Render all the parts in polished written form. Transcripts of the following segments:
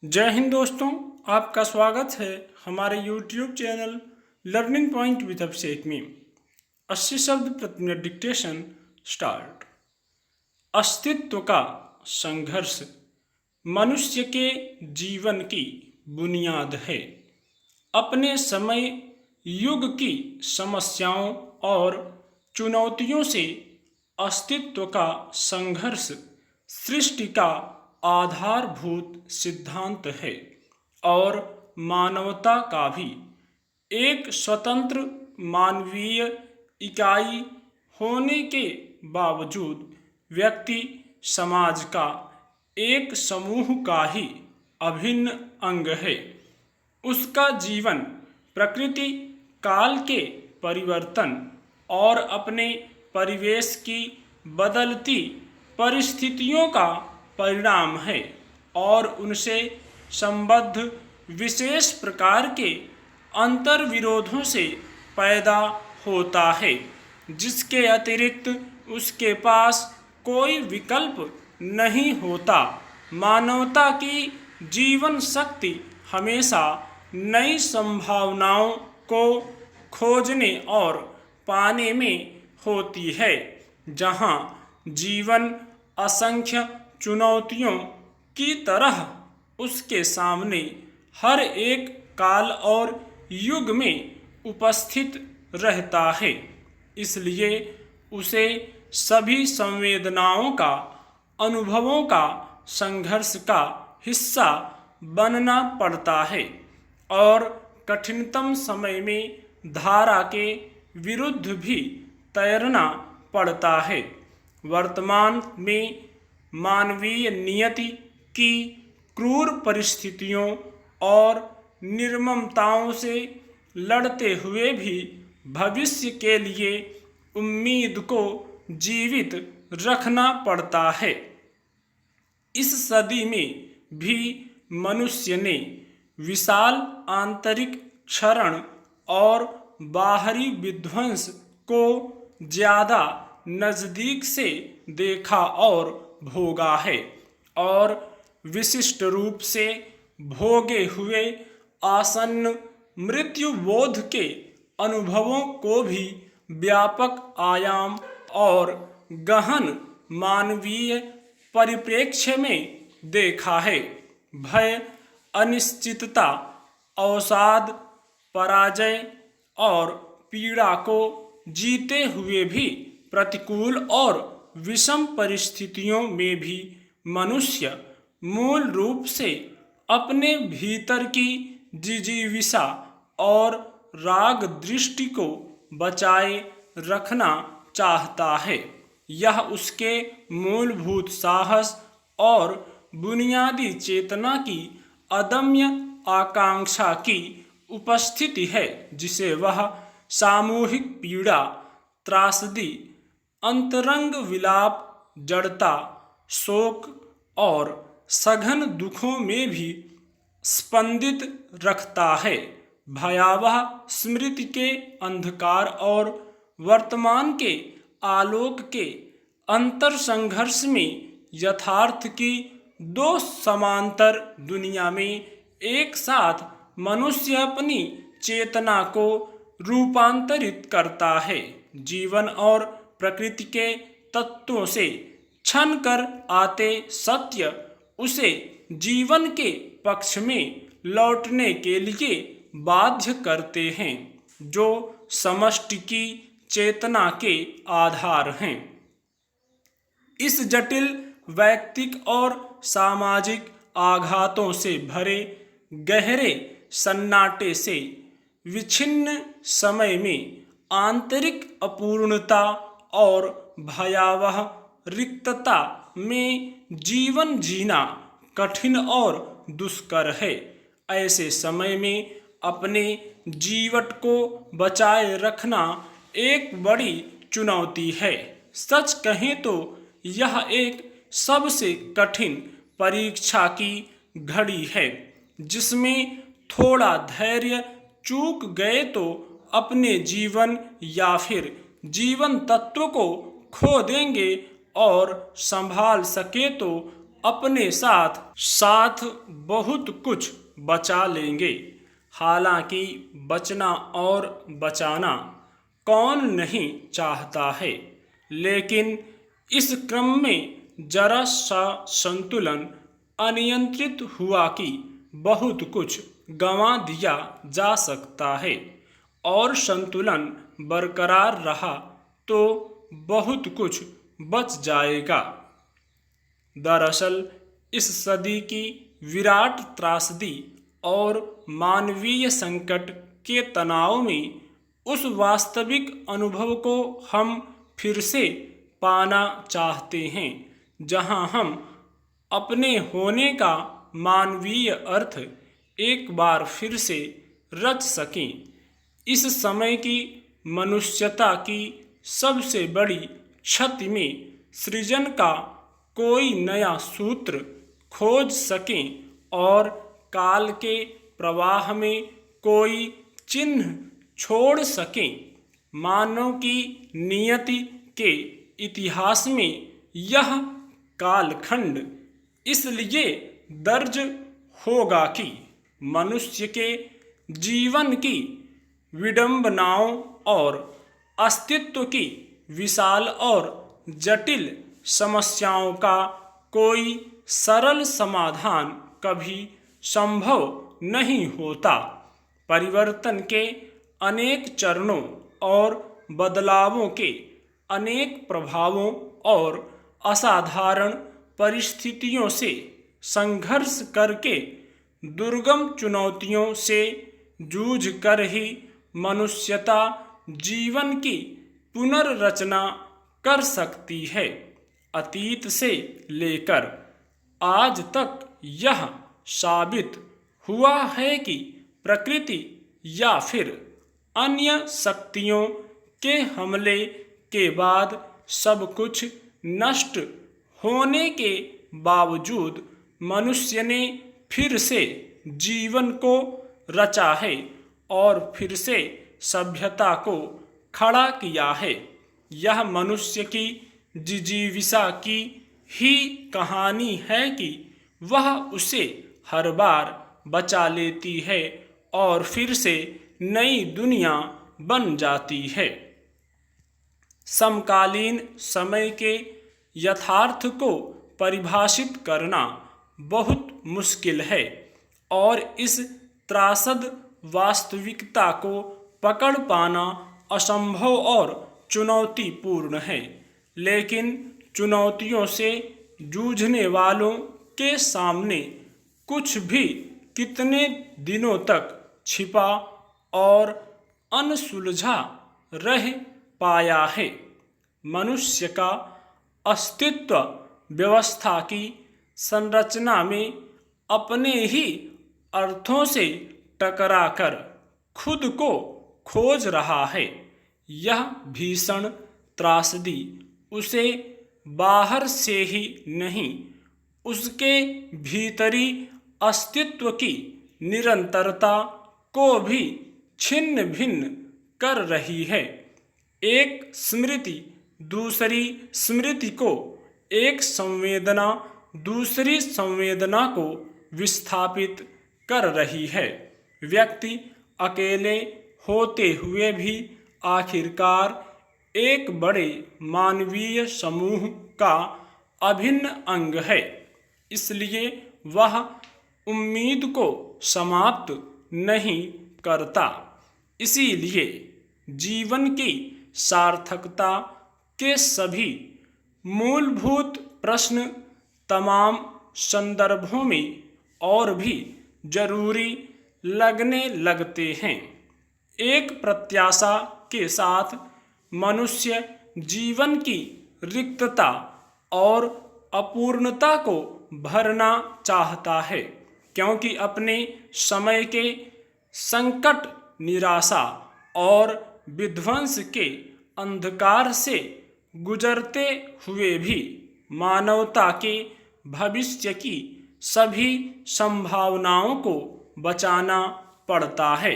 जय हिंद दोस्तों। आपका स्वागत है हमारे YouTube channel learning point with Abhishek में। 80 शब्द प्रति मिनट डिक्टेशन स्टार्ट। अस्तित्व का संघर्ष मनुष्य के जीवन की बुनियाद है। अपने समय युग की समस्याओं और चुनौतियों से अस्तित्व का संघर्ष सृष्टि का आधारभूत सिद्धांत है और मानवता का भी एक स्वतंत्र मानवीय इकाई होने के बावजूद व्यक्ति समाज का एक समूह का ही अभिन्न अंग है। उसका जीवन प्रकृति काल के परिवर्तन और अपने परिवेश की बदलती परिस्थितियों का परिणाम है और उनसे संबद्ध विशेष प्रकार के अंतर्विरोधों से पैदा होता है, जिसके अतिरिक्त उसके पास कोई विकल्प नहीं होता। मानवता की जीवन शक्ति हमेशा नई संभावनाओं को खोजने और पाने में होती है। जहां जीवन असंख्य चुनौतियों की तरह उसके सामने हर एक काल और युग में उपस्थित रहता है, इसलिए उसे सभी संवेदनाओं का अनुभवों का संघर्ष का हिस्सा बनना पड़ता है और कठिनतम समय में धारा के विरुद्ध भी तैरना पड़ता है। वर्तमान में मानवीय नियति की क्रूर परिस्थितियों और निर्ममताओं से लड़ते हुए भी भविष्य के लिए उम्मीद को जीवित रखना पड़ता है। इस सदी में भी मनुष्य ने विशाल आंतरिक क्षरण और बाहरी विध्वंस को ज़्यादा नज़दीक से देखा और भोगा है और विशिष्ट रूप से भोगे हुए आसन्न मृत्यु बोध के अनुभवों को भी व्यापक आयाम और गहन मानवीय परिप्रेक्ष्य में देखा है। भय, अनिश्चितता, अवसाद, पराजय और पीड़ा को जीते हुए भी प्रतिकूल और विषम परिस्थितियों में भी मनुष्य मूल रूप से अपने भीतर की जिजीविषा और राग दृष्टि को बचाए रखना चाहता है। यह उसके मूलभूत साहस और बुनियादी चेतना की अदम्य आकांक्षा की उपस्थिति है, जिसे वह सामूहिक पीड़ा, त्रासदी, अंतरंग विलाप, जड़ता, शोक और सघन दुखों में भी स्पंदित रखता है। भयावह स्मृति के अंधकार और वर्तमान के आलोक के अंतर संघर्ष में यथार्थ की दो समांतर दुनिया में एक साथ मनुष्य अपनी चेतना को रूपांतरित करता है। जीवन और प्रकृति के तत्वों से छन कर आते सत्य उसे जीवन के पक्ष में लौटने के लिए बाध्य करते हैं, जो समष्टि की चेतना के आधार हैं। इस जटिल वैयक्तिक और सामाजिक आघातों से भरे गहरे सन्नाटे से विच्छिन्न समय में आंतरिक अपूर्णता और भयावह रिक्तता में जीवन जीना कठिन और दुष्कर है। ऐसे समय में अपने जीवन को बचाए रखना एक बड़ी चुनौती है। सच कहें तो यह एक सबसे कठिन परीक्षा की घड़ी है, जिसमें थोड़ा धैर्य चूक गए तो अपने जीवन या फिर जीवन तत्व को खो देंगे और संभाल सके तो अपने साथ साथ बहुत कुछ बचा लेंगे। हालांकि बचना और बचाना कौन नहीं चाहता है, लेकिन इस क्रम में जरा सा संतुलन अनियंत्रित हुआ कि बहुत कुछ गंवा दिया जा सकता है, और संतुलन बरकरार रहा तो बहुत कुछ बच जाएगा। दरअसल इस सदी की विराट त्रासदी और मानवीय संकट के तनाव में उस वास्तविक अनुभव को हम फिर से पाना चाहते हैं, जहां हम अपने होने का मानवीय अर्थ एक बार फिर से रच सकें। इस समय की मनुष्यता की सबसे बड़ी क्षति में सृजन का कोई नया सूत्र खोज सकें और काल के प्रवाह में कोई चिन्ह छोड़ सकें। मानव की नियति के इतिहास में यह कालखंड इसलिए दर्ज होगा कि मनुष्य के जीवन की विडंबनाओं और अस्तित्व की विशाल और जटिल समस्याओं का कोई सरल समाधान कभी संभव नहीं होता। परिवर्तन के अनेक चरणों और बदलावों के अनेक प्रभावों और असाधारण परिस्थितियों से संघर्ष करके दुर्गम चुनौतियों से जूझ कर ही मनुष्यता जीवन की पुनर्रचना कर सकती है। अतीत से लेकर आज तक यह साबित हुआ है कि प्रकृति या फिर अन्य शक्तियों के हमले के बाद सब कुछ नष्ट होने के बावजूद मनुष्य ने फिर से जीवन को रचा है और फिर से सभ्यता को खड़ा किया है। यह मनुष्य की जिजीविषा की ही कहानी है कि वह उसे हर बार बचा लेती है और फिर से नई दुनिया बन जाती है। समकालीन समय के यथार्थ को परिभाषित करना बहुत मुश्किल है और इस त्रासद वास्तविकता को पकड़ पाना असंभव और चुनौतीपूर्ण है। लेकिन चुनौतियों से जूझने वालों के सामने कुछ भी कितने दिनों तक छिपा और अनसुलझा रह पाया है। मनुष्य का अस्तित्व व्यवस्था की संरचना में अपने ही अर्थों से टकराकर खुद को खोज रहा है। यह भीषण त्रासदी उसे बाहर से ही नहीं, उसके भीतरी अस्तित्व की निरंतरता को भी छिन्न भिन्न कर रही है। एक स्मृति दूसरी स्मृति को, एक संवेदना दूसरी संवेदना को विस्थापित कर रही है। व्यक्ति अकेले होते हुए भी आखिरकार एक बड़े मानवीय समूह का अभिन्न अंग है, इसलिए वह उम्मीद को समाप्त नहीं करता। इसीलिए जीवन की सार्थकता के सभी मूलभूत प्रश्न तमाम संदर्भों में और भी जरूरी लगने लगते हैं। एक प्रत्याशा के साथ मनुष्य जीवन की रिक्तता और अपूर्णता को भरना चाहता है, क्योंकि अपने समय के संकट, निराशा और विध्वंस के अंधकार से गुजरते हुए भी मानवता के भविष्य की सभी संभावनाओं को बचाना पड़ता है।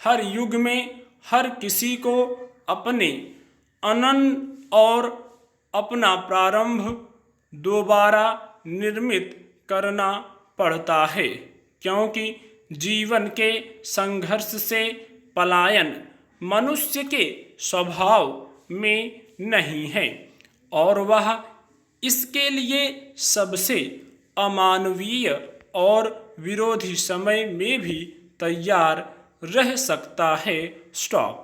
हर युग में हर किसी को अपने अनंत और अपना प्रारंभ दोबारा निर्मित करना पड़ता है, क्योंकि जीवन के संघर्ष से पलायन मनुष्य के स्वभाव में नहीं है और वह इसके लिए सबसे अमानवीय और विरोधी समय में भी तैयार रह सकता है। स्टॉप।